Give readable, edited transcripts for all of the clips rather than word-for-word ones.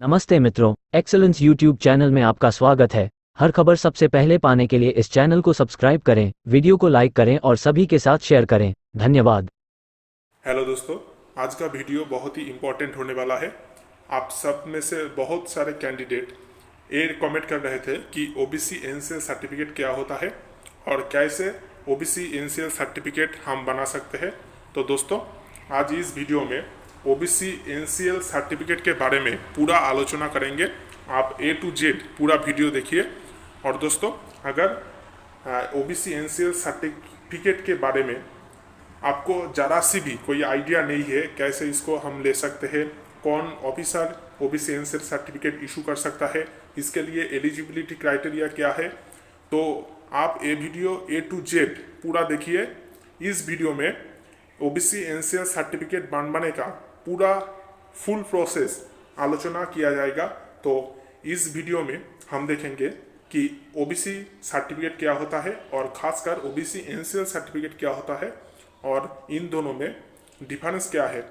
नमस्ते मित्रों, excellence YouTube channel में आपका स्वागत है। हर खबर सबसे पहले पाने के लिए इस चैनल को सब्सक्राइब करें, वीडियो को लाइक करें और सभी के साथ शेयर करें। धन्यवाद। हेलो दोस्तों, आज का वीडियो बहुत ही इम्पोर्टेंट होने वाला है। आप सब में से बहुत सारे कैंडिडेट ये कमेंट कर रहे थे कि ओबीसी एनसीएल सर्टिफिकेट क्या होता है और कैसे ओबीसी एनसीएल सर्टिफिकेट हम बना सकते हैं। तो दोस्तों, आज इस वीडियो में ओबीसी एनसीएल सर्टिफिकेट के बारे में पूरा आलोचना करेंगे। आप A to Z पूरा वीडियो देखिए। और दोस्तों, अगर ओबीसी एनसीएल सर्टिफिकेट के बारे में आपको ज़रा सी भी कोई आइडिया नहीं है कैसे इसको हम ले सकते हैं, कौन officer OBC NCL certificate issue कर सकता है, इसके लिए एलिजिबिलिटी क्राइटेरिया क्या है, तो आप ये वीडियो A to Z पूरा देखिए। इस वीडियो में ओबीसी एनसीएल सर्टिफिकेट बनवाने का पूरा फुल प्रोसेस आलोचना किया जाएगा। तो इस वीडियो में हम देखेंगे कि ओबीसी सर्टिफिकेट क्या होता है और खासकर ओबीसी एनसीएल सर्टिफिकेट क्या होता है और इन दोनों में डिफरेंस क्या है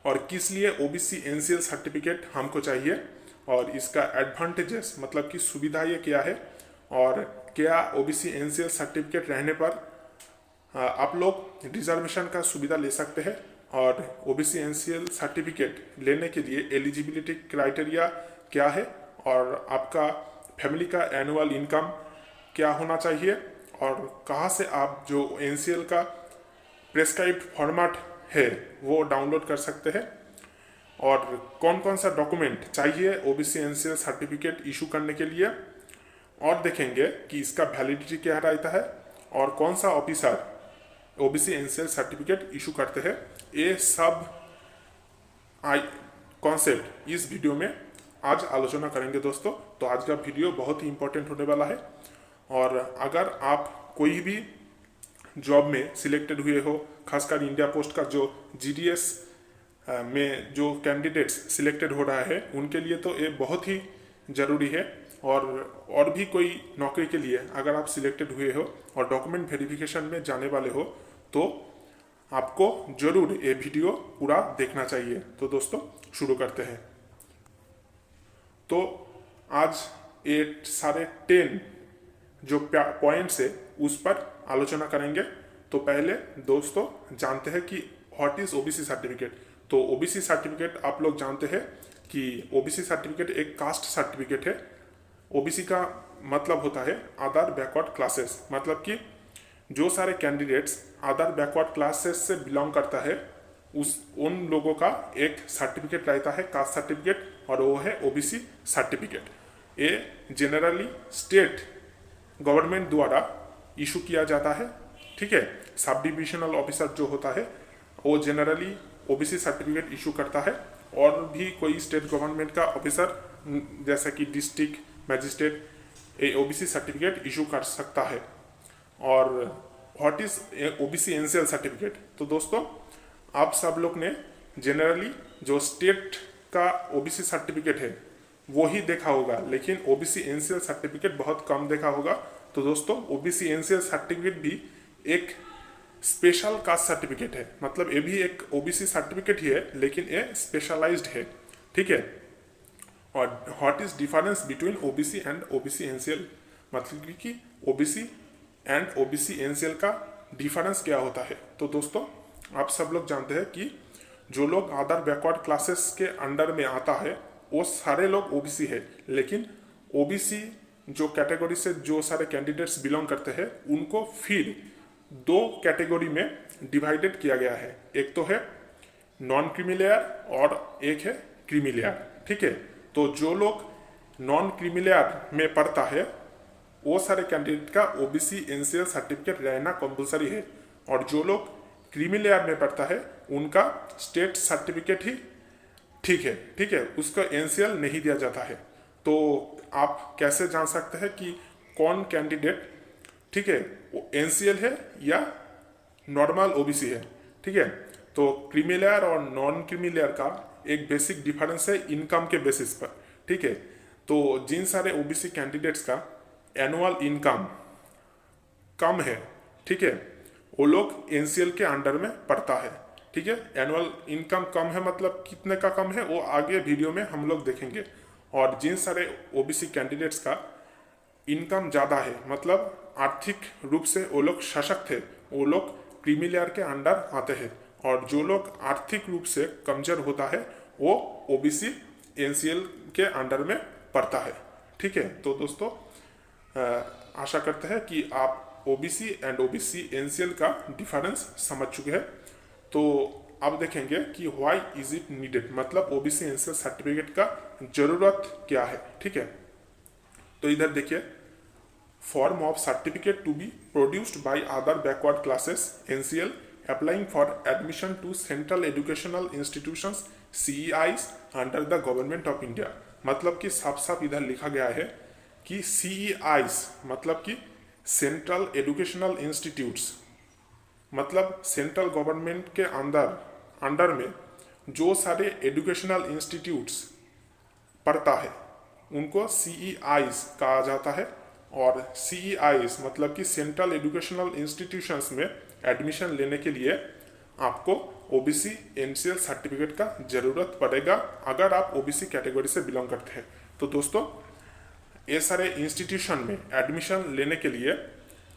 और किस लिए ओबीसी एनसीएल सर्टिफिकेट हमको चाहिए और इसका एडवांटेजेस मतलब कि सुविधा ये क्या है और क्या ओबीसी एनसीएल सर्टिफिकेट रहने पर आप लोग रिजर्वेशन का सुविधा ले सकते हैं और ओबीसी एनसीएल सर्टिफिकेट लेने के लिए एलिजिबिलिटी क्राइटेरिया क्या है और आपका फैमिली का एनुअल इनकम क्या होना चाहिए और कहाँ से आप जो एनसीएल का प्रेस्क्राइब्ड फॉर्मेट है वो डाउनलोड कर सकते हैं और कौन कौन सा डॉक्यूमेंट चाहिए ओबीसी एनसीएल सर्टिफिकेट इशू करने के लिए, और देखेंगे कि इसका वैलिडिटी क्या रहता है और कौन सा officer OBC NCL certificate issue करते हैं। ये सब कॉन्सेप्ट इस वीडियो में आज आलोचना करेंगे दोस्तों। तो आज का वीडियो बहुत ही इंपॉर्टेंट होने वाला है और अगर आप कोई भी जॉब में सिलेक्टेड हुए हो, खासकर इंडिया पोस्ट का जो जीडीएस में जो कैंडिडेट्स सिलेक्टेड हो रहा है उनके लिए तो ये बहुत ही ज़रूरी है। और भी कोई नौकरी के लिए अगर आप सिलेक्टेड हुए हो और डॉक्यूमेंट वेरिफिकेशन में जाने वाले हो तो आपको जरूर ये वीडियो पूरा देखना चाहिए। तो दोस्तों, शुरू करते हैं। तो आज ये सारे 10 जो पॉइंट्स है उस पर आलोचना करेंगे। तो पहले दोस्तों जानते हैं कि व्हाट इज ओबीसी सर्टिफिकेट। तो ओबीसी सर्टिफिकेट आप लोग जानते हैं कि ओबीसी सर्टिफिकेट एक कास्ट सर्टिफिकेट है। ओबीसी का मतलब होता है अदर बैकवर्ड क्लासेस, मतलब कि जो सारे कैंडिडेट्स अदर बैकवर्ड क्लासेस से बिलोंग करता है उन लोगों का एक सर्टिफिकेट रहता है, कास्ट सर्टिफिकेट, और वो है ओबीसी सर्टिफिकेट। ये जनरली स्टेट गवर्नमेंट द्वारा इशू किया जाता है। ठीक है, सब डिविजनल ऑफिसर जो होता है वो जनरली ओबीसी सर्टिफिकेट इशू करता है और भी कोई स्टेट गवर्नमेंट का ऑफिसर जैसा कि district magistrate OBC certificate issue कर सकता है। और what is OBC NCL certificate. तो दोस्तों, आप सब लोग ने जनरली जो स्टेट का ओबीसी सर्टिफिकेट है वो ही देखा होगा, लेकिन ओबीसी एनसीएल सर्टिफिकेट बहुत कम देखा होगा। तो दोस्तों, ओबीसी एनसीएल सर्टिफिकेट भी एक स्पेशल कास्ट सर्टिफिकेट है, मतलब ये भी एक ओबीसी सर्टिफिकेट ही है लेकिन ये स्पेशलाइज्ड है। ठीक है, और what is difference between OBC and OBC NCL, मतलब कि ओबीसी एंड ओबीसी एनसीएल का डिफरेंस क्या होता है। तो दोस्तों, आप सब लोग जानते हैं कि जो लोग अदर बैकवर्ड क्लासेस के अंडर में आता है वो सारे लोग ओबीसी है, लेकिन ओबीसी जो कैटेगरी से जो सारे कैंडिडेट्स बिलोंग करते हैं उनको फिर 2 कैटेगरी में डिवाइडेड किया गया है। एक तो है नॉन क्रीमी लेयर और एक है क्रीमी लेयर। ठीक है, तो जो लोग नॉन क्रीमी लेयर में पड़ता है वो सारे कैंडिडेट का ओबीसी एनसीएल सर्टिफिकेट रहना कंपलसरी है, और जो लोग क्रीमी लेयर में पड़ता है उनका स्टेट सर्टिफिकेट ही ठीक है, उसका एनसीएल नहीं दिया जाता है। तो आप कैसे जान सकते हैं कि कौन कैंडिडेट ठीक है वो एनसीएल है या नॉर्मल ओबीसी है। ठीक है, तो क्रीमी लेयर और नॉन क्रीमी लेयर का एक बेसिक डिफरेंस है इनकम के बेसिस पर। ठीक है, तो जिन सारे ओबीसी कैंडिडेट्स का एनुअल इनकम कम है, ठीक है, वो लोग एनसीएल के अंडर में पड़ता है। ठीक है। एनुअल इनकम कम है मतलब कितने का कम है वो आगे वीडियो में हम लोग देखेंगे। और जिन सारे ओबीसी कैंडिडेट्स का इनकम ज़्यादा है मतलब आर्थिक रूप से वो लोग सशक्त है, वो लोग क्रीमी लेयर के अंडर आते हैं। और जो लोग आर्थिक रूप से कमजोर होता है वो ओबीसी एनसीएल के अंडर में पड़ता है। ठीक है, तो दोस्तों आशा करते हैं कि आप ओबीसी एंड ओबीसी एनसीएल का डिफरेंस समझ चुके हैं। तो अब देखेंगे कि व्हाई इज इट नीडेड, मतलब ओबीसी एनसीएल सर्टिफिकेट का जरूरत क्या है। ठीक है, तो इधर देखिए, form of certificate to be produced by other backward classes NCL applying for admission to central educational institutions CEIs under the government of India. मतलब कि साफ साफ इधर लिखा गया है कि सीईआईज मतलब कि सेंट्रल एजुकेशनल इंस्टीट्यूट्स, मतलब सेंट्रल गवर्नमेंट के अंडर में जो सारे एजुकेशनल इंस्टीट्यूट्स पढ़ता है उनको सीईआईज कहा जाता है। और सीईआईज मतलब कि सेंट्रल एजुकेशनल इंस्टीट्यूशंस में एडमिशन लेने के लिए आपको ओबीसी एनसीएल सर्टिफिकेट का जरूरत पड़ेगा अगर आप ओबीसी कैटेगरी से बिलोंग करते हैं। तो दोस्तों ये सारे इंस्टीट्यूशन में एडमिशन लेने के लिए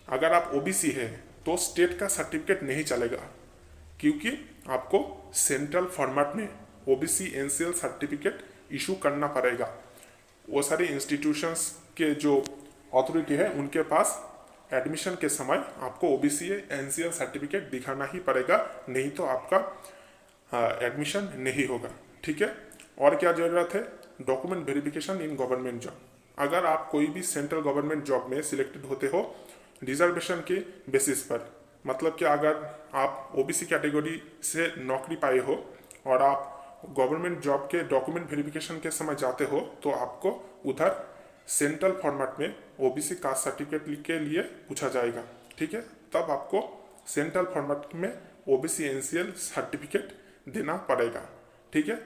अगर आप ओबीसी है तो स्टेट का सर्टिफिकेट नहीं चलेगा, क्योंकि आपको सेंट्रल फॉर्मेट में ओबीसी एनसीएल सर्टिफिकेट इशू करना पड़ेगा। वो सारे इंस्टीट्यूशंस के जो अथॉरिटी है उनके पास एडमिशन के समय आपको ओबीसी एनसीएल सर्टिफिकेट दिखाना ही पड़ेगा, नहीं तो आपका एडमिशन नहीं होगा। ठीक है, और क्या जरूरत है, document verification in government job. अगर आप कोई भी सेंट्रल गवर्नमेंट जॉब में सिलेक्टेड होते हो रिजर्वेशन के बेसिस पर, मतलब कि अगर आप ओबीसी कैटेगरी से नौकरी पाए हो और आप गवर्नमेंट जॉब के डॉक्यूमेंट वेरिफिकेशन के समय जाते हो तो आपको उधर सेंट्रल फॉर्मेट में ओबीसी कास्ट सर्टिफिकेट के लिए पूछा जाएगा। ठीक है, तब आपको सेंट्रल फॉर्मेट में ओबीसी एनसीएल सर्टिफिकेट देना पड़ेगा। ठीक है,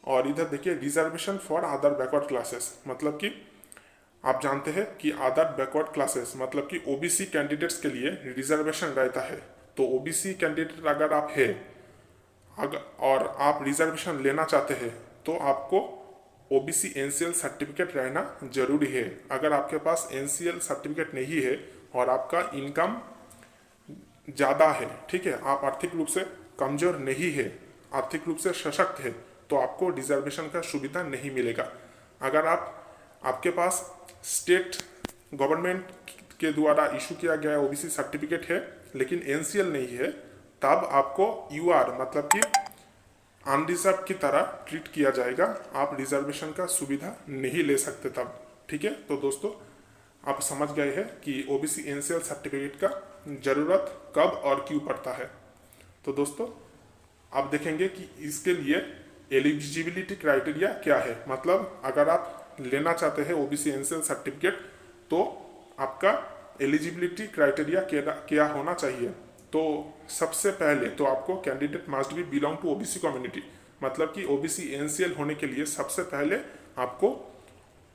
और इधर देखिए reservation for other backward classes, मतलब कि आप जानते हैं कि अदर बैकवर्ड क्लासेस मतलब कि ओबीसी कैंडिडेट्स के लिए रिजर्वेशन रहता है। तो ओबीसी कैंडिडेट अगर आप है और आप रिजर्वेशन लेना चाहते हैं तो आपको ओबीसी एनसीएल सर्टिफिकेट रहना जरूरी है। अगर आपके पास एनसीएल सर्टिफिकेट नहीं है और आपका इनकम ज़्यादा है, ठीक है, आप आर्थिक रूप से कमजोर नहीं है, आर्थिक रूप से सशक्त है, तो आपको रिजर्वेशन का सुविधा नहीं मिलेगा। अगर आपके पास स्टेट गवर्नमेंट के द्वारा इशू किया गया ओबीसी सर्टिफिकेट है लेकिन एनसीएल नहीं है, तब आपको यूआर मतलब कि अनरिजर्व की तरह ट्रीट किया जाएगा, आप रिजर्वेशन का सुविधा नहीं ले सकते तब। ठीक है, तो दोस्तों आप समझ गए हैं कि ओबीसी एनसीएल सर्टिफिकेट का जरूरत कब और क्यों पड़ता है। तो दोस्तों आप देखेंगे कि इसके लिए एलिजिबिलिटी क्राइटेरिया क्या है, मतलब अगर आप लेना चाहते हैं ओबीसी एनसीएल सर्टिफिकेट तो आपका एलिजिबिलिटी क्राइटेरिया क्या होना चाहिए। तो सबसे पहले तो आपको candidate must be belong to OBC community, मतलब कि ओबीसी एनसीएल होने के लिए सबसे पहले आपको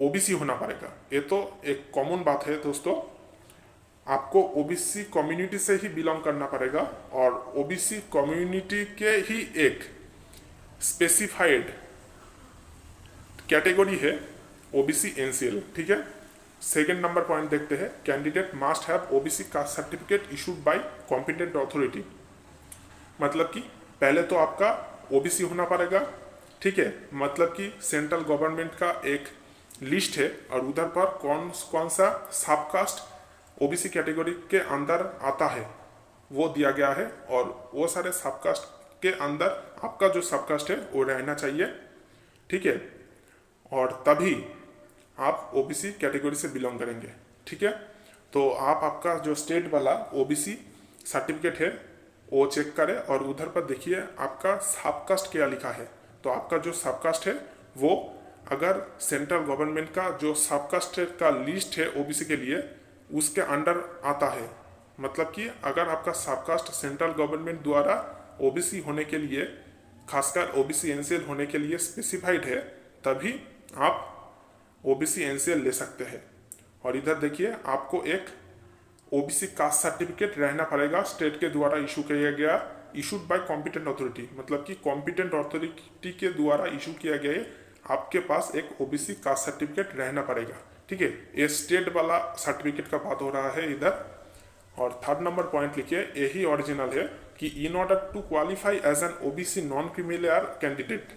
ओबीसी होना पड़ेगा। ये तो एक कॉमन बात है दोस्तों, आपको ओबीसी कम्युनिटी से ही बिलोंग करना पड़ेगा और ओबीसी कम्युनिटी के ही एक स्पेसिफाइड कैटेगरी है ओबीसी एनसीएल। ठीक है, सेकेंड नंबर पॉइंट देखते हैं, candidate must have OBC caste certificate issued by competent authority, मतलब कि पहले तो आपका ओबीसी होना पड़ेगा। ठीक है, मतलब कि सेंट्रल गवर्नमेंट का एक लिस्ट है और उधर पर कौन सा सबकास्ट ओबीसी कैटेगरी के अंदर आता है वो दिया गया है, और वो सारे सबकास्ट के अंदर आपका जो सबकास्ट है वो रहना चाहिए। ठीक है, और तभी आप ओबीसी कैटेगरी से बिलोंग करेंगे। ठीक है, तो आपका जो स्टेट वाला ओबीसी सर्टिफिकेट है वो चेक करें और उधर पर देखिए आपका सबकास्ट क्या लिखा है। तो आपका जो सबकास्ट है वो अगर सेंट्रल गवर्नमेंट का जो सबकास्ट का लिस्ट है ओबीसी के लिए उसके अंडर आता है, मतलब कि अगर आपका सबकास्ट सेंट्रल गवर्नमेंट द्वारा ओबीसी होने के लिए, खासकर ओबीसी एनसीएल होने के लिए स्पेसिफाइड है, तभी आप ओबीसी एनसीएल ले सकते हैं। और इधर देखिए आपको एक ओबीसी कास्ट सर्टिफिकेट रहना पड़ेगा स्टेट के द्वारा इशू किया गया इशूड बाय कॉम्पिटेंट अथॉरिटी, मतलब कि कॉम्पिटेंट अथॉरिटी के द्वारा इशू किया गया है, आपके पास एक ओबीसी कास्ट सर्टिफिकेट रहना पड़ेगा। ठीक है, ये स्टेट वाला सर्टिफिकेट का बात हो रहा है इधर। और थर्ड नंबर पॉइंट लिखिए, यही ओरिजिनल है कि in order to qualify as an OBC non creamy layer candidate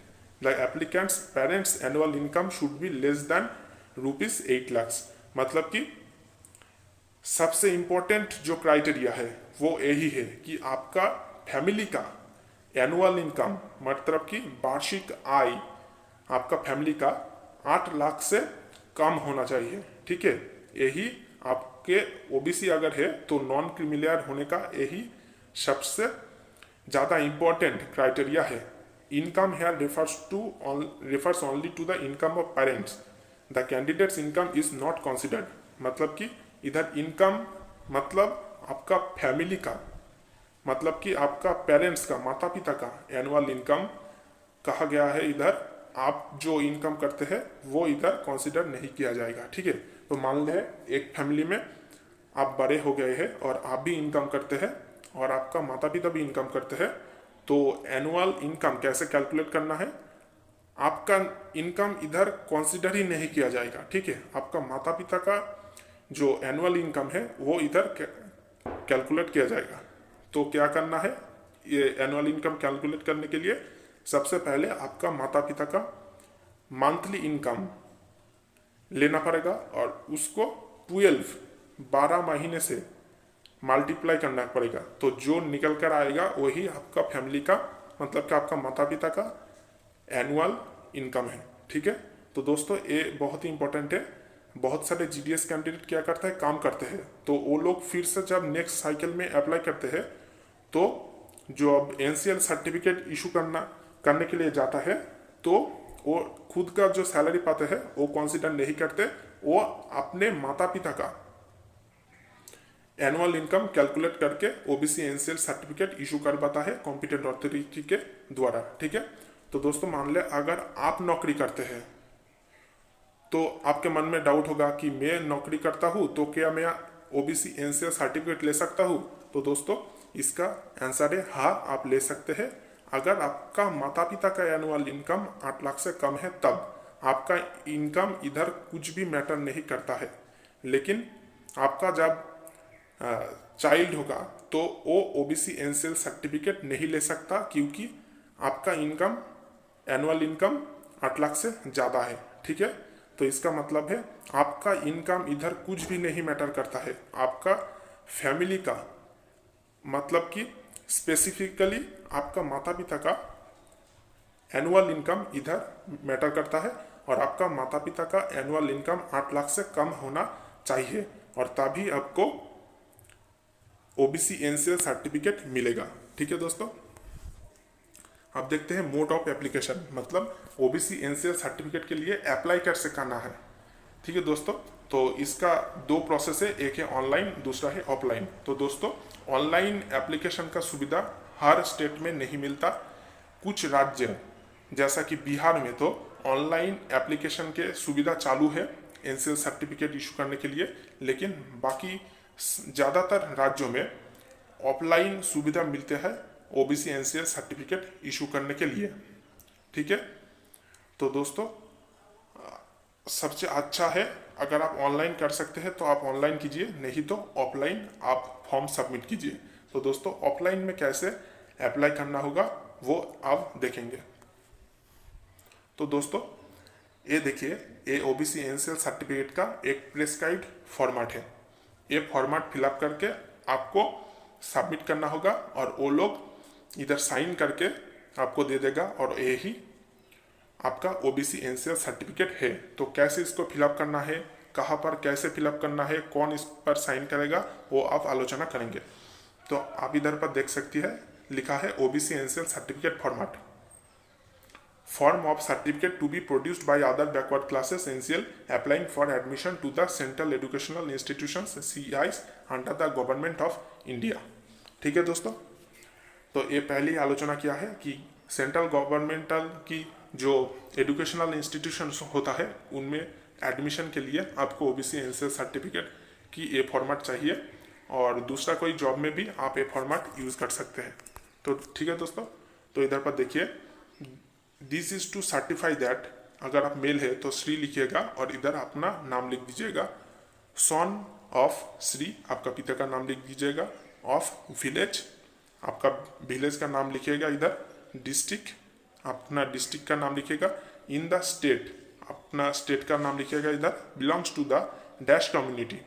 the applicants parents annual income should be less than ₹8 lakh. मतलब कि सबसे इंपॉर्टेंट जो क्राइटेरिया है वो यही है कि आपका फैमिली का एनुअल इनकम, मतलब कि वार्षिक आय आपका फैमिली का 8 लाख से कम होना चाहिए। ठीक है, यही आपके ओबीसी अगर है तो नॉन क्रीमिलियर होने का यही सबसे ज़्यादा इंपॉर्टेंट क्राइटेरिया है। Income here refers only to the income of parents. The candidate's income is not considered. मतलब कि इधर इनकम मतलब आपका फैमिली का, मतलब कि आपका पेरेंट्स का, माता पिता का एनुअल इनकम कहा गया है। इधर आप जो इनकम करते हैं वो इधर कंसिडर नहीं किया जाएगा। ठीक है, तो मान लें एक फैमिली में आप बड़े हो गए हैं और आप भी इनकम करते हैं और आपका माता पिता भी इनकम करते हैं, तो एनुअल इनकम कैसे कैलकुलेट करना है, आपका इनकम इधर कंसिडर ही नहीं किया जाएगा। ठीक है, आपका माता पिता का जो एनुअल इनकम है वो इधर कैलकुलेट किया जाएगा। तो क्या करना है, ये एनुअल इनकम कैलकुलेट करने के लिए सबसे पहले आपका माता पिता का मंथली इनकम लेना पड़ेगा और उसको 12 महीने से मल्टीप्लाई करना पड़ेगा। तो जो निकल कर आएगा वही आपका फैमिली का, मतलब कि आपका माता पिता का एनुअल इनकम है। ठीक है, तो दोस्तों ये बहुत ही इंपॉर्टेंट है। बहुत सारे जीडीएस कैंडिडेट क्या करते हैं, काम करते हैं, तो वो लोग फिर से जब नेक्स्ट साइकिल में अप्लाई करते हैं तो जो अब एनसीएल सर्टिफिकेट इशू करने के लिए जाता है तो वो खुद का जो सैलरी पाते हैं वो कंसिडर नहीं करते, वो अपने माता पिता का एनुअल इनकम कैलकुलेट करके ओबीसी एनसीएल सर्टिफिकेट इशू करवाता है कॉम्पिटेंट अथॉरिटी के द्वारा। ठीक है, तो दोस्तों मान ले अगर आप नौकरी करते हैं तो आपके मन में डाउट होगा कि मैं नौकरी करता हूं तो क्या मैं ओबीसी एनसीएल सर्टिफिकेट ले सकता हूं। तो दोस्तों इसका आंसर है हाँ, आप ले सकते हैं। अगर आपका माता पिता का एनुअल इनकम 8 लाख से कम है तब आपका इनकम इधर कुछ भी मैटर नहीं करता है। लेकिन आपका जब चाइल्ड होगा तो वो ओबीसी एनसीएल सर्टिफिकेट नहीं ले सकता, क्योंकि आपका इनकम एनुअल इनकम 8 लाख से ज़्यादा है। ठीक है, तो इसका मतलब है आपका इनकम इधर कुछ भी नहीं मैटर करता है, आपका फैमिली का, मतलब कि स्पेसिफिकली आपका माता पिता का एनुअल इनकम इधर मैटर करता है और आपका माता पिता का एनुअल इनकम 8 लाख से कम होना चाहिए और तभी आपको ओबीसी एनसीएल सर्टिफिकेट मिलेगा। ठीक है दोस्तों, अब देखते हैं मोड ऑफ एप्लीकेशन, मतलब ओबीसी एनसीएल सर्टिफिकेट के लिए अप्लाई कैसे करना है। ठीक है दोस्तों, तो इसका 2 प्रोसेस है, एक है ऑनलाइन, दूसरा है ऑफलाइन। तो दोस्तों ऑनलाइन एप्लीकेशन का सुविधा हर स्टेट में नहीं मिलता। कुछ राज्य जैसा कि बिहार में तो ऑनलाइन एप्लीकेशन के सुविधा चालू है एनसीएल सर्टिफिकेट इशू करने के लिए, लेकिन बाकी ज़्यादातर राज्यों में ऑफलाइन सुविधा मिलते हैं ओबीसी एनसीएल सर्टिफिकेट इशू करने के लिए। ठीक है, तो दोस्तों सबसे अच्छा है अगर आप ऑनलाइन कर सकते हैं तो आप ऑनलाइन कीजिए, नहीं तो ऑफलाइन आप फॉर्म सबमिट कीजिए। तो दोस्तों ऑफलाइन में कैसे अप्लाई करना होगा वो आप देखेंगे। तो दोस्तों ये देखिए, ये ओबीसी एनसीएल सर्टिफिकेट का एक प्रेस्क्राइब्ड फॉर्मेट है। ये फॉर्मेट फिलअप करके आपको सबमिट करना होगा और वो लोग इधर साइन करके आपको दे देगा और यही आपका ओबीसी एनसीएल सर्टिफिकेट है। तो कैसे इसको फिलअप करना है, कहाँ पर कैसे फिलअप करना है, कौन इस पर साइन करेगा, वो आप आलोचना करेंगे। तो आप इधर पर देख सकती है, लिखा है OBC NCL certificate format, form of certificate to be produced by other backward classes NCL applying for admission to the central educational institutions CEIs under the government of India. ठीक है दोस्तों, तो ये पहली आलोचना किया है कि सेंट्रल गवर्नमेंटल की जो एजुकेशनल इंस्टीट्यूशन होता है उनमें एडमिशन के लिए आपको ओबीसी एनसीएल सर्टिफिकेट की ये फॉर्मेट चाहिए और दूसरा कोई जॉब में भी आप ये फॉर्मेट यूज़ कर सकते हैं। तो ठीक है दोस्तों, तो इधर पर देखिए this is to certify that, अगर आप मेल है तो श्री लिखिएगा और इधर अपना नाम लिख दीजिएगा। सन ऑफ श्री आपका पिता का नाम लिख दीजिएगा। ऑफ विलेज आपका विलेज का नाम लिखिएगा इधर। डिस्ट्रिक्ट अपना डिस्ट्रिक्ट का नाम लिखिएगा। इन द स्टेट अपना स्टेट का नाम लिखिएगा इधर। Belongs to the dash community,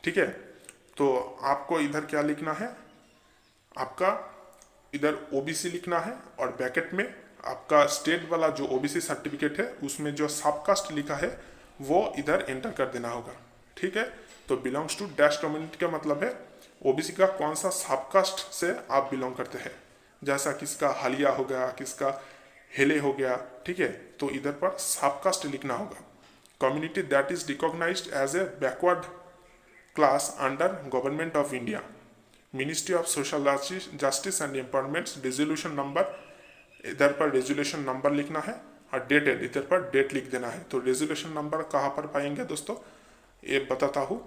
ठीक है। तो आपको इधर क्या लिखना है, आपका इधर ओबीसी लिखना है और ब्रैकेट में आपका स्टेट वाला जो ओबीसी सर्टिफिकेट है उसमें जो सबकास्ट लिखा है वो इधर एंटर कर देना होगा, ठीक है। तो बिलोंग्स टू डैश कम्युनिटी का मतलब है ओबीसी का कौन सा सबकास्ट से आप बिलोंग करते हैं, जैसा किसका हालिया हो गया, किसका हेले हो गया, ठीक है। तो इधर पर सबकास्ट लिखना होगा। Community that is recognized as a backward class under government of India, ministry of social justice and empowerment, resolution number इधर पर रेजोल्यूशन नंबर लिखना है और डेटेड इधर पर डेट लिख देना है। तो रेजोल्यूशन नंबर कहाँ पर पाएंगे दोस्तों, ये बताता हूँ।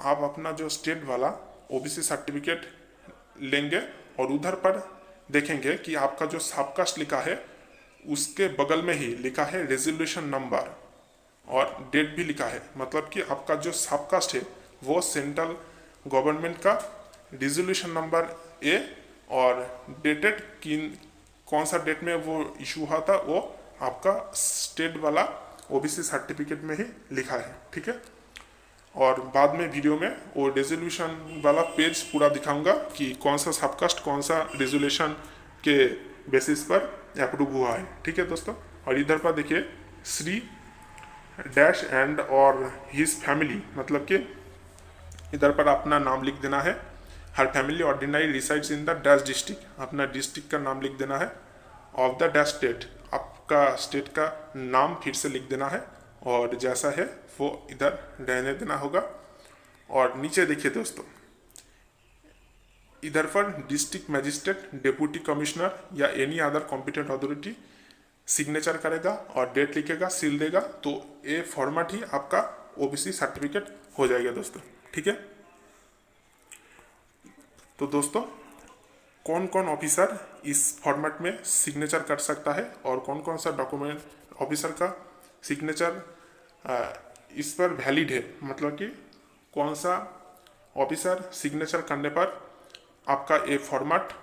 आप अपना जो स्टेट वाला ओबीसी सर्टिफिकेट लेंगे और उधर पर देखेंगे कि आपका जो सबकास्ट लिखा है उसके बगल में ही लिखा है रेजोल्यूशन नंबर और डेट भी लिखा है। मतलब कि आपका जो सबकास्ट है वो सेंट्रल गवर्नमेंट का रेजोल्यूशन नंबर ए और डेटेड कौन सा डेट में वो इशू हुआ था वो आपका स्टेट वाला ओबीसी सर्टिफिकेट में ही लिखा है, ठीक है। और बाद में वीडियो में वो रेजोल्यूशन वाला पेज पूरा दिखाऊंगा कि कौन सा सबकास्ट कौन सा रेजोल्यूशन के बेसिस पर अप्रूव हुआ है, ठीक है दोस्तों। और इधर पर देखिए श्री डैश एंड और हिज फैमिली, मतलब कि इधर पर अपना नाम लिख देना है। हर family ordinary resides in the dash district, अपना डिस्ट्रिक्ट का नाम लिख देना है। ऑफ द डैश स्टेट आपका स्टेट का नाम फिर से लिख देना है और जैसा है वो इधर रहने देना होगा। और नीचे देखिए दोस्तों इधर पर डिस्ट्रिक्ट मजिस्ट्रेट, डेप्यूटी कमिश्नर या any other competent authority signature करेगा और डेट लिखेगा, सील देगा। तो ये फॉर्मेट ही आपका ओबीसी सर्टिफिकेट हो जाएगा दोस्तों, ठीक है। तो दोस्तों कौन कौन ऑफिसर इस फॉर्मेट में सिग्नेचर कर सकता है और कौन कौन सा डॉक्यूमेंट ऑफिसर का सिग्नेचर इस पर वैलिड है, मतलब कि कौन सा ऑफिसर सिग्नेचर करने पर आपका ये फॉर्मेट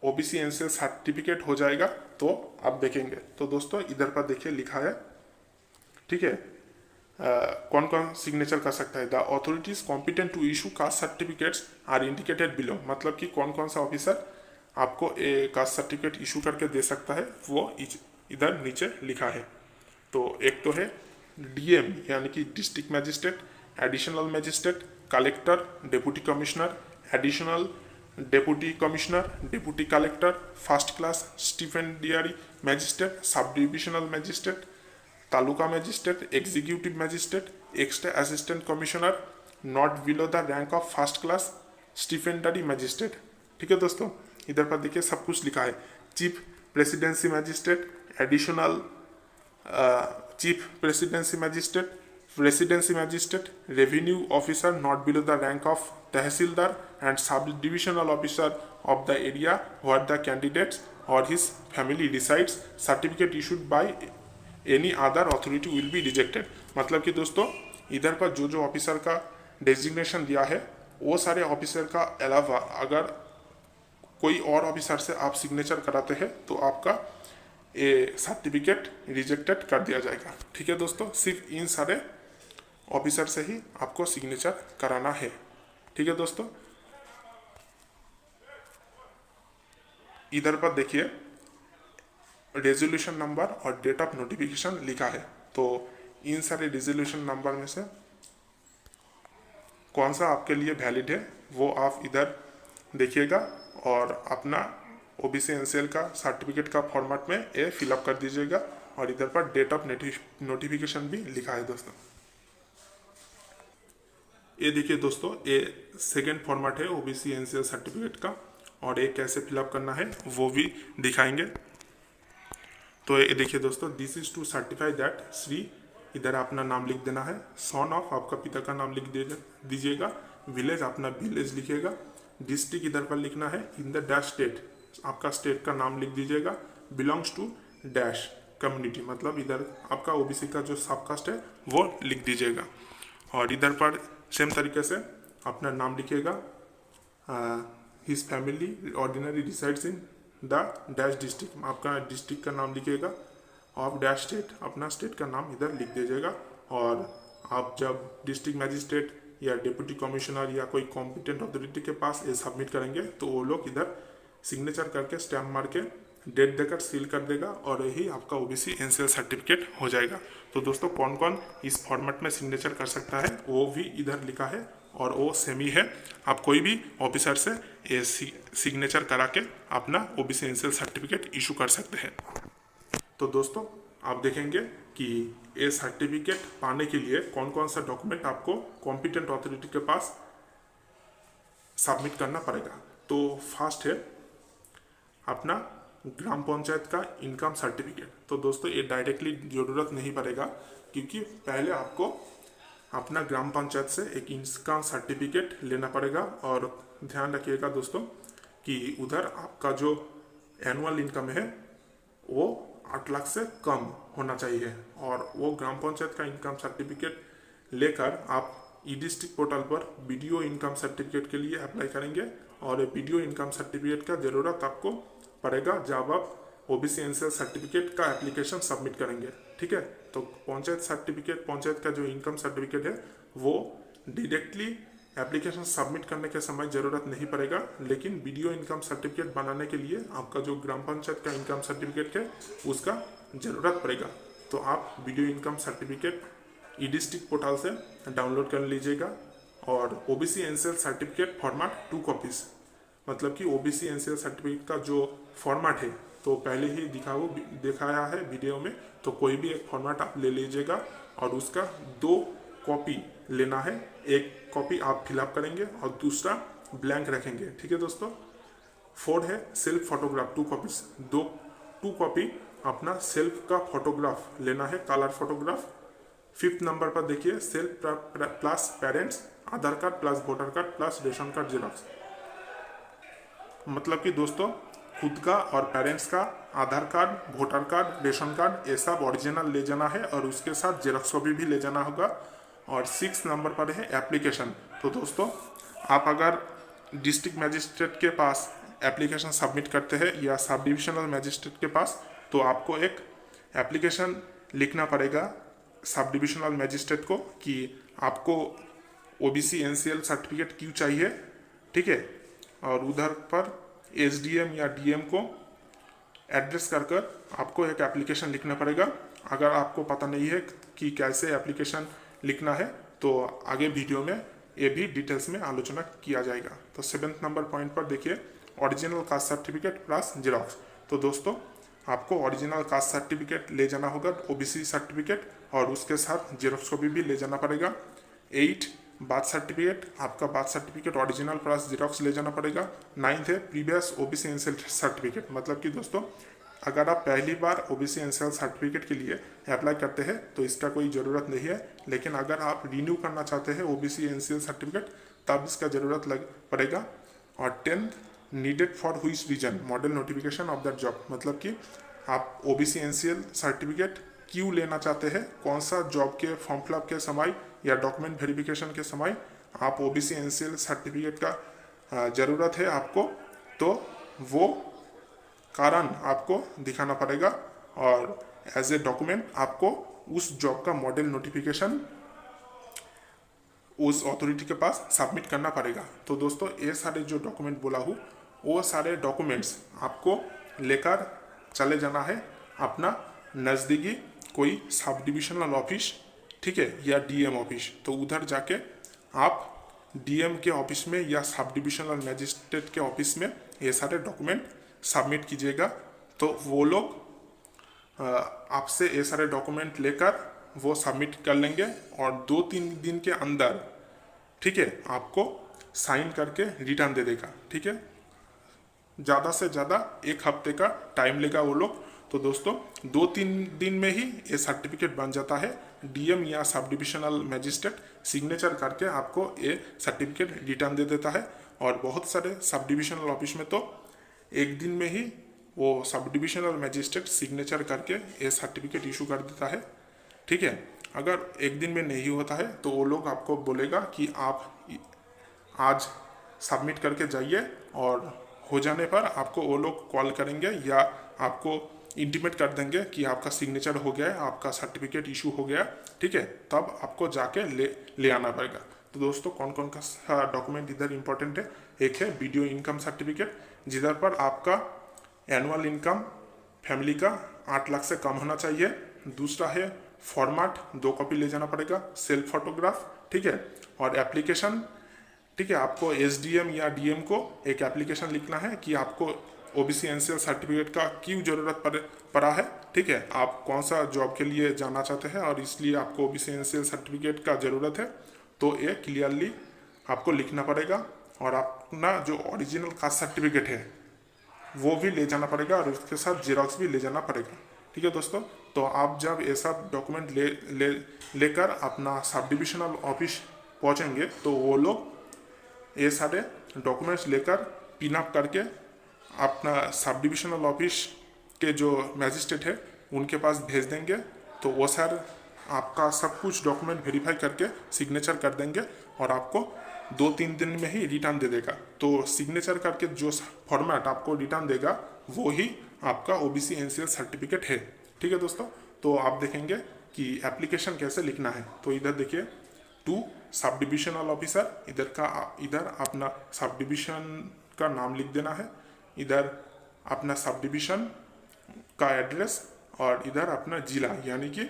ओबीसी एनसीएल सर्टिफिकेट हो जाएगा, तो आप देखेंगे। तो दोस्तों इधर पर देखिए लिखा है, ठीक है, कौन कौन सिग्नेचर कर सकता है। The authorities competent to issue caste certificates are indicated below, मतलब कि कौन कौन सा ऑफिसर आपको कास्ट सर्टिफिकेट इशू करके दे सकता है वो इधर नीचे लिखा है। तो एक तो है डीएम यानी कि district magistrate, additional magistrate, collector, deputy commissioner, additional deputy commissioner, deputy collector, first class stipendiary magistrate, sub divisional magistrate, taluka magistrate, executive magistrate, extra assistant commissioner not below the rank of first class stipendiary magistrate, ठीक है दोस्तों। इधर पर देखिए सब कुछ लिखा है। Chief presidency magistrate, additional chief presidency magistrate, residency magistrate, revenue officer not below the rank of tehsildar and sub divisional officer of the area where the candidates or his family resides, certificate issued by any other authority will be rejected. मतलब कि दोस्तों इधर पर जो जो officer का designation दिया है वो सारे ऑफिसर का अलावा अगर कोई और ऑफिसर से आप सिग्नेचर कराते हैं तो आपका ये सर्टिफिकेट रिजेक्टेड कर दिया जाएगा, ठीक है दोस्तों। सिर्फ इन सारे ऑफिसर से ही आपको सिग्नेचर कराना है, ठीक है दोस्तों। इधर पर देखिए रेजोल्यूशन नंबर और डेट ऑफ नोटिफिकेशन लिखा है। तो इन सारे रेजोल्यूशन नंबर में से कौन सा आपके लिए वैलिड है वो आप इधर देखिएगा और अपना ओबीसी एनसीएल का सर्टिफिकेट का फॉर्मेट में ये फिलअप कर दीजिएगा। और इधर पर डेट ऑफ नोटिफिकेशन भी लिखा है दोस्तों। ये देखिए दोस्तों ये सेकेंड फॉर्मेट है ओबीसी एनसीएल सर्टिफिकेट का और ये कैसे फिलअप करना है वो भी दिखाएंगे। तो ये देखिए दोस्तों this is to certify that Shri, इधर अपना नाम लिख देना है। सन ऑफ आपका पिता का नाम लिख दीजिएगा। विलेज अपना विलेज लिखिएगा। डिस्ट्रिक्ट इधर पर लिखना है इन द डैश स्टेट, आपका स्टेट का नाम लिख दीजिएगा, बिलोंग्स टू डैश कम्युनिटी, मतलब इधर आपका ओबीसी का जो सब कास्ट है वो लिख दीजिएगा। और इधर पर सेम तरीके से अपना नाम लिखिएगा, his family ordinary resides in the dash district, आपका डिस्ट्रिक्ट का नाम लिखिएगा, ऑफ डैश स्टेट, अपना स्टेट का नाम इधर लिख दीजिएगा। और आप जब डिस्ट्रिक्ट मैजिस्ट्रेट या डिप्टी कमिश्नर या कोई कॉम्पिटेंट अथॉरिटी के पास ये सबमिट करेंगे तो वो लोग इधर सिग्नेचर करके स्टैम्प मार के डेट देकर सील कर देगा और यही आपका ओबीसी एनसीएल सर्टिफिकेट हो जाएगा। तो दोस्तों कौन कौन इस फॉर्मेट में सिग्नेचर कर सकता है वो भी इधर लिखा है और वो सेम ही है। आप कोई भी ऑफिसर से ये सिग्नेचर करा के अपना ओबीसी एनसीएल सर्टिफिकेट इशू कर सकते हैं। तो दोस्तों आप देखेंगे कि ये सर्टिफिकेट पाने के लिए कौन कौन सा डॉक्यूमेंट आपको कॉम्पिटेंट अथॉरिटी के पास सबमिट करना पड़ेगा। तो फर्स्ट है अपना ग्राम पंचायत का इनकम सर्टिफिकेट। तो दोस्तों ये डायरेक्टली ज़रूरत नहीं पड़ेगा, क्योंकि पहले आपको अपना ग्राम पंचायत से एक इनकम सर्टिफिकेट लेना पड़ेगा। और ध्यान रखिएगा दोस्तों कि उधर आपका जो एनुअल इनकम है वो 8 लाख से कम होना चाहिए। और वो ग्राम पंचायत का इनकम सर्टिफिकेट लेकर आप ई डिस्ट्रिक्ट पोर्टल पर वीडियो इनकम सर्टिफिकेट के लिए अप्लाई करेंगे। और वीडियो इनकम सर्टिफिकेट का ज़रूरत आपको पड़ेगा जब आप ओबीसी एनसीएल सर्टिफिकेट का एप्लीकेशन सबमिट करेंगे। ठीक है, तो पंचायत सर्टिफिकेट, पंचायत का जो इनकम सर्टिफिकेट है वो डायरेक्टली एप्लीकेशन सबमिट करने के समय ज़रूरत नहीं पड़ेगा, लेकिन वीडियो इनकम सर्टिफिकेट बनाने के लिए आपका जो ग्राम पंचायत का इनकम सर्टिफिकेट है उसका ज़रूरत पड़ेगा। तो आप वीडियो इनकम सर्टिफिकेट ई डिस्ट्रिक्ट पोर्टल से डाउनलोड कर लीजिएगा। और OBC NCL certificate format 2 copies, मतलब कि ओबीसी एनसीएल सर्टिफिकेट का जो फॉर्मेट है तो पहले ही दिखाया है वीडियो में, तो कोई भी एक फॉर्मेट आप ले लीजिएगा और उसका 2 कॉपी लेना है। एक कॉपी आप फिलअप करेंगे और दूसरा ब्लैंक रखेंगे। ठीक है दोस्तों। 4 है सेल्फ फोटोग्राफ 2 कॉपीज, 2 कॉपी अपना सेल्फ का फोटोग्राफ लेना है, कलर फोटोग्राफ। 5th नंबर पर देखिए self plus parents, Aadhaar card plus voter card plus ration card xerox. मतलब कि दोस्तों खुद का और पेरेंट्स का Aadhaar card, voter card, ration card ये सब ओरिजिनल ले जाना है और उसके साथ जेरॉक्स कॉपी भी ले जाना होगा। और 6 नंबर पर है एप्लीकेशन। तो दोस्तों आप अगर डिस्ट्रिक्ट मैजिस्ट्रेट के पास एप्लीकेशन सबमिट करते हैं या सब डिविजनल मैजिस्ट्रेट के पास, तो आपको एक एप्लीकेशन लिखना पड़ेगा सब डिविजनल मैजिस्ट्रेट को कि आपको ओबीसी एनसीएल सर्टिफिकेट क्यों चाहिए। ठीक है, और उधर पर एसडीएम या डीएम को एड्रेस कर आपको एक एप्लीकेशन लिखना पड़ेगा। अगर आपको पता नहीं है कि कैसे एप्लीकेशन लिखना है तो आगे वीडियो में ये भी डिटेल्स में आलोचना किया जाएगा। तो 7th नंबर पॉइंट पर देखिए original caste certificate plus xerox. तो दोस्तों आपको ओरिजिनल कास्ट सर्टिफिकेट ले जाना होगा, ओबीसी सर्टिफिकेट, और उसके साथ जेरॉक्स कॉपी भी ले जाना पड़ेगा। 8 बर्थ सर्टिफिकेट, आपका birth certificate original plus xerox ले जाना पड़ेगा। 9th है प्रीवियस ओबीसी एनसीएल सर्टिफिकेट, मतलब कि दोस्तों अगर आप पहली बार ओबीसी एनसीएल सर्टिफिकेट के लिए अप्लाई करते हैं तो इसका कोई ज़रूरत नहीं है, लेकिन अगर आप रिन्यू करना चाहते हैं ओबीसी एनसीएल सर्टिफिकेट तब इसका ज़रूरत पड़ेगा। और 10th needed for which reason model notification of that job, मतलब कि आप ओबीसी एनसीएल सर्टिफिकेट क्यों लेना चाहते हैं, कौन सा जॉब के फॉर्म फिलअप के समय या डॉक्यूमेंट वेरिफिकेशन के समय आप ओबीसी एनसीएल सर्टिफिकेट का ज़रूरत है आपको, तो वो कारण आपको दिखाना पड़ेगा और एज ए डॉक्यूमेंट आपको उस जॉब का मॉडल नोटिफिकेशन उस अथॉरिटी के पास सबमिट करना पड़ेगा। तो दोस्तों ये सारे जो डॉक्यूमेंट बोला हूँ वो सारे डॉक्यूमेंट्स आपको लेकर चले जाना है अपना नज़दीकी कोई सब डिविजनल ऑफिस, ठीक है, या डीएम ऑफिस। तो उधर जाके आप डीएम के ऑफिस में या सब डिविजनल मैजिस्ट्रेट के ऑफिस में ये सारे डॉक्यूमेंट सबमिट कीजिएगा। तो वो लोग आपसे ये सारे डॉक्यूमेंट लेकर वो सबमिट कर लेंगे और 2-3 दिन के अंदर, ठीक है, आपको साइन करके रिटर्न दे देगा। ठीक है, ज़्यादा से ज़्यादा 1 हफ्ते का टाइम लेगा वो लोग। तो दोस्तों 2-3 दिन में ही ये सर्टिफिकेट बन जाता है। डीएम या सब डिविजनल मैजिस्ट्रेट सिग्नेचर करके आपको ये सर्टिफिकेट रिटर्न दे देता है। और बहुत सारे सब डिविजनल ऑफिस में तो एक दिन में ही वो सब डिविजनल मजिस्ट्रेट सिग्नेचर करके ये सर्टिफिकेट इशू कर देता है। ठीक है, अगर एक दिन में नहीं होता है तो वो लोग आपको बोलेगा कि आप आज सबमिट करके जाइए, और हो जाने पर आपको वो लोग कॉल करेंगे या आपको इंटीमेट कर देंगे कि आपका सिग्नेचर हो गया है, आपका सर्टिफिकेट इशू हो गया। ठीक है, तब आपको जाके ले आना पड़ेगा। तो दोस्तों कौन कौन का डॉक्यूमेंट इधर इंपॉर्टेंट है, एक है वीडियो इनकम सर्टिफिकेट, जिधर पर आपका एनुअल इनकम फैमिली का 8 लाख से कम होना चाहिए। दूसरा है फॉर्मेट, 2 कॉपी ले जाना पड़ेगा, सेल्फ फोटोग्राफ। ठीक है, और एप्लीकेशन। ठीक है, आपको एसडीएम या डीएम को एक एप्लीकेशन लिखना है कि आपको ओबीसी एनसीएल सर्टिफिकेट का क्यों ज़रूरत पड़ा है। ठीक है, आप कौन सा जॉब के लिए जाना चाहते हैं और इसलिए आपको ओबीसी एनसीएल सर्टिफिकेट का ज़रूरत है, तो ये क्लियरली आपको लिखना पड़ेगा। और अपना जो ओरिजिनल कास्ट सर्टिफिकेट है वो भी ले जाना पड़ेगा, और उसके साथ जेरॉक्स भी ले जाना पड़ेगा। ठीक है दोस्तों, तो आप जब ये सब डॉक्यूमेंट लेकर अपना सब डिविजनल ऑफिस पहुंचेंगे तो वो लोग ये सारे डॉक्यूमेंट्स लेकर पिन अप करके अपना सब डिविजनल ऑफिस के जो मैजिस्ट्रेट है उनके पास भेज देंगे। तो वो सर आपका सब कुछ डॉक्यूमेंट वेरीफाई करके सिग्नेचर कर देंगे और आपको 2-3 दिन में ही रिटर्न दे देगा। तो सिग्नेचर करके जो फॉर्मेट आपको रिटर्न देगा वो ही आपका ओबीसी एनसीएल सर्टिफिकेट है। ठीक है दोस्तों, तो आप देखेंगे कि एप्लीकेशन कैसे लिखना है। तो इधर देखिए, टू सब डिविजनल ऑफिसर, इधर अपना सब डिविजन का नाम लिख देना है, इधर अपना सब डिविजन का एड्रेस, और इधर अपना जिला यानी कि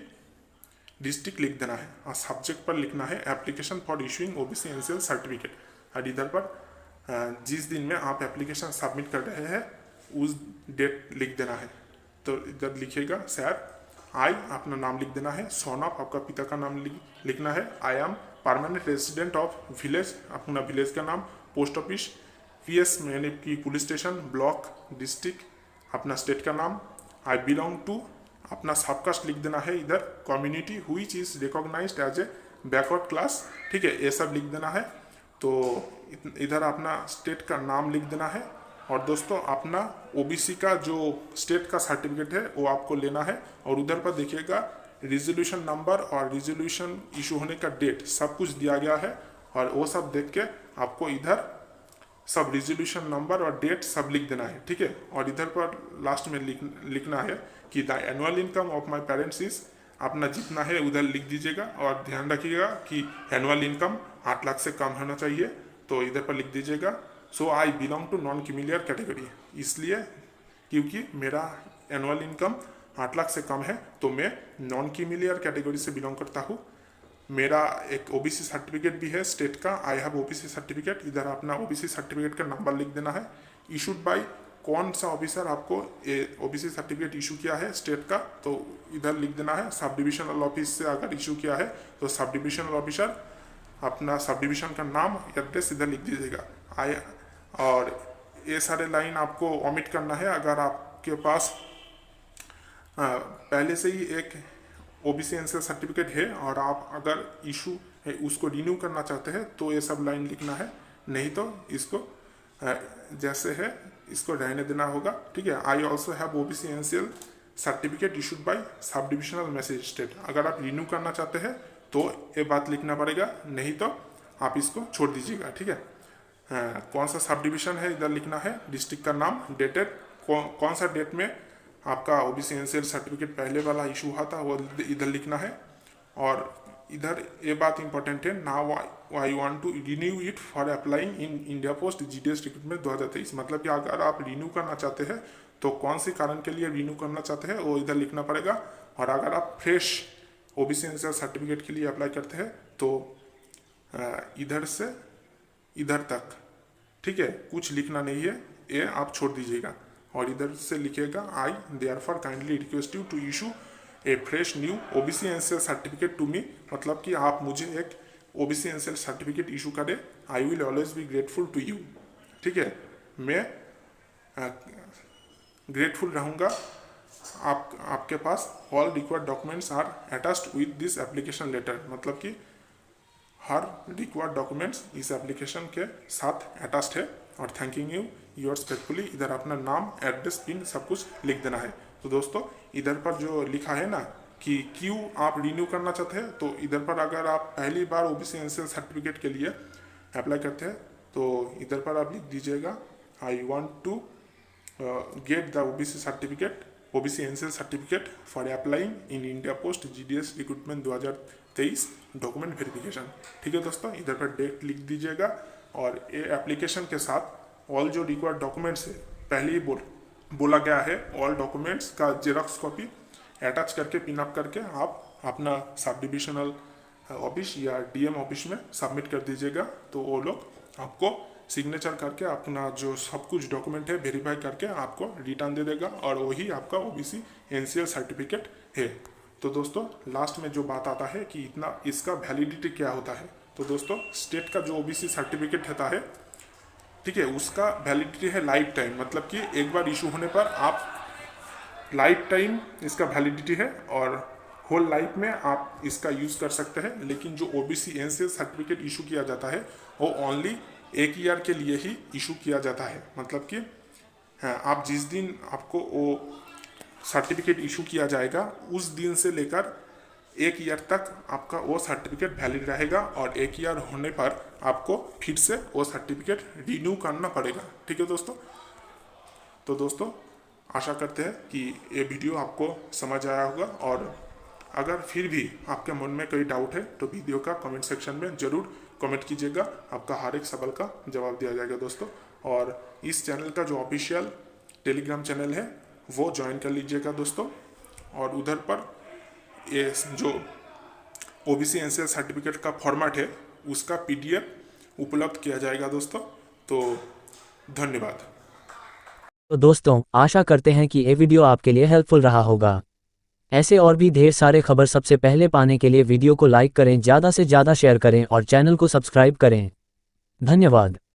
डिस्ट्रिक्ट लिख देना है। और सब्जेक्ट पर लिखना है application for issuing OBC NCL certificate. और इधर पर जिस दिन में आप एप्लीकेशन सबमिट कर रहे हैं उस डेट लिख देना है। तो इधर लिखिएगा सर आई, अपना नाम लिख देना है, सन ऑफ आपका पिता का नाम लिखना है, I am permanent resident of village, अपना विलेज का नाम, पोस्ट ऑफिस, पीएस यानी कि पुलिस स्टेशन, ब्लॉक, डिस्ट्रिक्ट, अपना स्टेट का नाम, आई बिलोंग टू, अपना सबकास्ट लिख देना है, इधर community which is recognized as a backward class. ठीक है, ये सब लिख देना है। तो इधर अपना स्टेट का नाम लिख देना है। और दोस्तों अपना ओबीसी का जो स्टेट का सर्टिफिकेट है वो आपको लेना है, और उधर पर देखिएगा रिजोल्यूशन नंबर और रिजोल्यूशन इशू होने का डेट सब कुछ दिया गया है, और वो सब देख के आपको इधर सब रिजोल्यूशन नंबर और डेट सब लिख देना है। ठीक है, और इधर पर लास्ट में लिखना है कि the annual income of my parents is, अपना जितना है उधर लिख दीजिएगा, और ध्यान रखिएगा कि एनुअल इनकम 8 लाख से कम होना चाहिए। तो इधर पर लिख दीजिएगा so I belong to non creamy layer category, इसलिए क्योंकि मेरा एनुअल इनकम 8 लाख से कम है तो मैं नॉन क्रीमिलियर कैटेगरी से बिलोंग करता हूँ। मेरा एक ओबीसी सर्टिफिकेट भी है स्टेट का, आई हैव ओबीसी सर्टिफिकेट, इधर अपना ओबीसी सर्टिफिकेट का नंबर लिख देना है, इशूड बाय कौन सा ऑफिसर आपको ओबीसी सर्टिफिकेट इशू किया है स्टेट का, तो इधर लिख देना है। सब डिविजनल ऑफिस से अगर इशू किया है तो सब डिविजनल ऑफिसर, अपना सब डिविजन का नाम, एड्रेस इधर लिख दीजिएगा। और ये सारे लाइन आपको ओमिट करना है। अगर आपके पास पहले से ही एक ओबीसी एनसीएल सर्टिफिकेट है और आप अगर इशू है उसको रिन्यू करना चाहते हैं तो ये सब लाइन लिखना है, नहीं तो इसको जैसे है इसको रहने देना होगा। ठीक है, I also have OBC NCL certificate issued by sub divisional magistrate, अगर आप रिन्यू करना चाहते हैं तो ये बात लिखना पड़ेगा, नहीं तो आप इसको छोड़ दीजिएगा। ठीक है, कौन सा सब डिविजन है इधर लिखना है, डिस्ट्रिक्ट का नाम, डेटेड कौन सा डेट में आपका ओबीसी एनसीएल सर्टिफिकेट पहले वाला इशू हुआ था वो इधर लिखना है। और इधर ये बात इंपॉर्टेंट है, now I want to renew it for applying in India post GDS recruitment 2023, मतलब कि अगर आप रिन्यू करना चाहते हैं तो कौन से कारण के लिए रिन्यू करना चाहते हैं वो इधर लिखना पड़ेगा। और अगर आप फ्रेश ओबीसी एनसीएल सर्टिफिकेट के लिए अप्लाई करते हैं तो इधर से इधर तक, ठीक है, कुछ लिखना नहीं है, ये आप छोड़ दीजिएगा। और इधर से लिखिएगा I therefore kindly request you to issue a fresh new OBC NCL certificate to me, मतलब कि आप मुझे एक ओबीसी एनसीएल सर्टिफिकेट इशू करें, I will always be grateful to you. ठीक है, मैं ग्रेटफुल रहूँगा। आपके पास all required documents are attached with this application letter, मतलब कि हर रिक्वायर्ड डॉक्यूमेंट्स इस एप्लीकेशन के साथ अटैच्ड है। और थैंकिंग यू योर्स फेथफुली, इधर अपना नाम, एड्रेस, पिन सब कुछ लिख देना है। तो दोस्तों इधर पर जो लिखा है ना कि क्यों आप रिन्यू करना चाहते हैं, तो इधर पर अगर आप पहली बार ओबीसी एनसीएल सर्टिफिकेट के लिए अप्लाई करते हैं तो इधर पर आप लिख दीजिएगा I want to get the OBC certificate, OBC NCL certificate for applying in India post GDS recruitment 2023 document verification. ठीक है दोस्तों, इधर पर डेट लिख दीजिएगा और ये एप्लीकेशन के साथ ऑल जो रिक्वायर्ड डॉक्यूमेंट्स है, पहले ही बोला गया है, ऑल डॉक्यूमेंट्स का जेरॉक्स कॉपी अटैच करके पिन अप करके आप अपना सब डिविजनल ऑफिस या डीएम ऑफिस में सबमिट कर दीजिएगा। तो वो लोग आपको सिग्नेचर करके अपना जो सब कुछ डॉक्यूमेंट है वेरीफाई करके आपको रिटर्न दे देगा और वही आपका ओबीसी एनसीएल सर्टिफिकेट है। तो दोस्तों लास्ट में जो बात आता है कि इतना इसका वैलिडिटी क्या होता है, तो दोस्तों स्टेट का जो ओबीसी सर्टिफिकेट होता है, ठीक है, उसका वैलिडिटी है लाइफ टाइम, मतलब कि एक बार इशू होने पर आप लाइफ टाइम इसका वैलिडिटी है और होल लाइफ में आप इसका यूज़ कर सकते हैं। लेकिन जो ओबीसी एनसीएल सर्टिफिकेट इशू किया जाता है वो ओनली 1 ईयर के लिए ही इशू किया जाता है, मतलब कि हाँ, आप जिस दिन आपको वो सर्टिफिकेट इशू किया जाएगा उस दिन से लेकर 1 ईयर तक आपका वो सर्टिफिकेट वैलिड रहेगा और 1 ईयर होने पर आपको फिर से वो सर्टिफिकेट रिन्यू करना पड़ेगा। ठीक है दोस्तों, तो दोस्तों आशा करते हैं कि ये वीडियो आपको समझ आया होगा और अगर फिर भी आपके मन में कोई डाउट है तो वीडियो का कमेंट सेक्शन में ज़रूर कमेंट कीजिएगा, आपका हर एक सवाल का जवाब दिया जाएगा दोस्तों। और इस चैनल का जो ऑफिशियल टेलीग्राम चैनल है वो ज्वाइन कर लीजिएगा दोस्तों, और उधर पर ये जो ओबीसी एनसीएल सर्टिफिकेट का फॉर्मेट है उसका पीडीएफ उपलब्ध किया जाएगा दोस्तों। तो धन्यवाद। तो दोस्तों आशा करते हैं कि ये वीडियो आपके लिए हेल्पफुल रहा होगा। ऐसे और भी ढेर सारे खबर सबसे पहले पाने के लिए वीडियो को लाइक करें, ज़्यादा से ज़्यादा शेयर करें और चैनल को सब्सक्राइब करें। धन्यवाद।